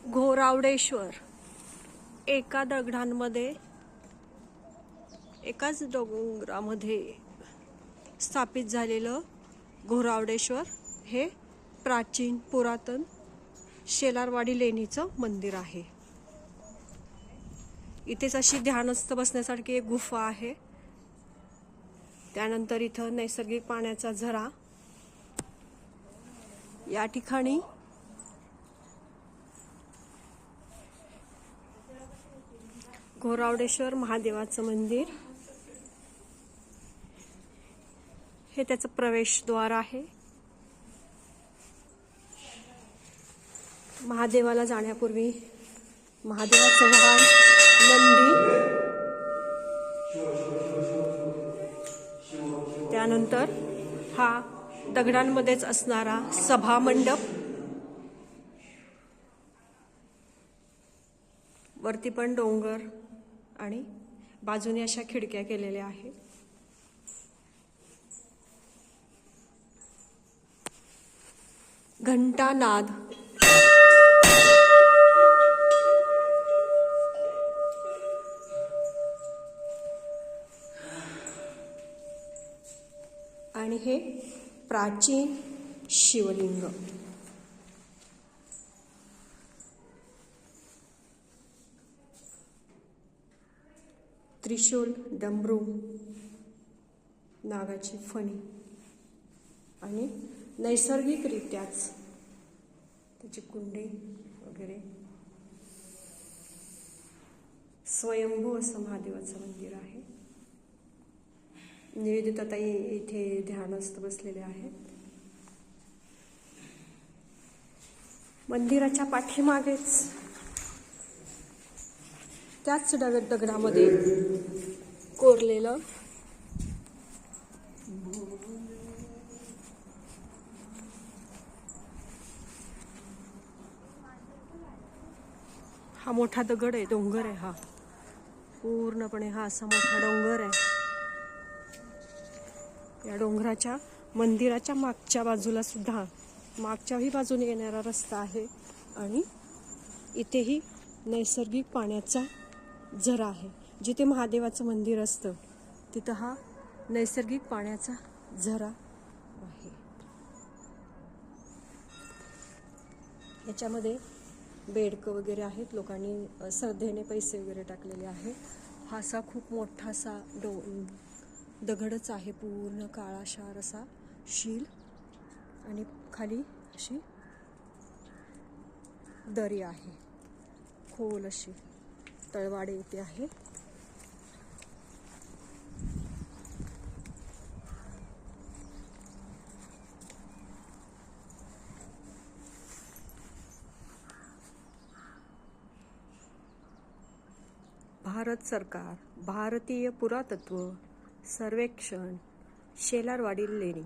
घोरावडेश्वर एकाच डोंगरामध्ये स्थापित झालेलं घोरावडेश्वर हे प्राचीन पुरातन शेलारवाडी लेणीचं मंदिर आहे। इथेच अशी ध्यानस्थ बसण्यासारखी एक गुफा आहे। त्यानंतर इथं नैसर्गिक पाण्याचा झरा। या ठिकाणी घोरावडेश्वर महादेवाचं मंदिर हे त्याचं प्रवेशद्वार आहे। महादेवाला जाण्यापूर्वी महादेवाचं वाहन नंदी, त्यानंतर हा दगडांमध्येच असणारा सभा मंडप, वरती पण डोंगर आणि बाजूने अशा खिडक्या केलेल्या आहेत। घंटानाद आणि हे प्राचीन शिवलिंग। त्रिशूल, डमरू, नागाची फणी आणि नैसर्गिकरित्याच त्याची कुंडी वगैरे स्वयंभू असं महादेवाचं मंदिर आहे। निवेदिताताई इथे ध्यानस्थ बसलेले आहेत। मंदिराच्या पाठीमागेच त्याच दगडामध्ये कोरलेलं हा मोठा दगड आहे, डोंगर आहे। हा पूर्णपणे हा असा मोठा डोंगर आहे। या डोंगराच्या मंदिराच्या मागच्या बाजूला सुद्धा मागच्याही बाजूने येणारा रस्ता आहे आणि इथेही नैसर्गिक पाण्याचा झरा आहे। जिथे महादेवाचं मंदिर असतं तिथं हा नैसर्गिक पाण्याचा झरा आहे। याच्यामध्ये बेडकं वगैरे आहेत, लोकांनी श्रद्धेने पैसे वगैरे टाकलेले आहेत। हा असा खूप मोठा असा दगडच आहे, पूर्ण काळाशार असा शील आणि खाली अशी दरी आहे, खोल अशी तळवाडे इथे आहे। भारत सरकार, भारतीय पुरातत्व सर्वेक्षण, शेलारवाडी लेणी।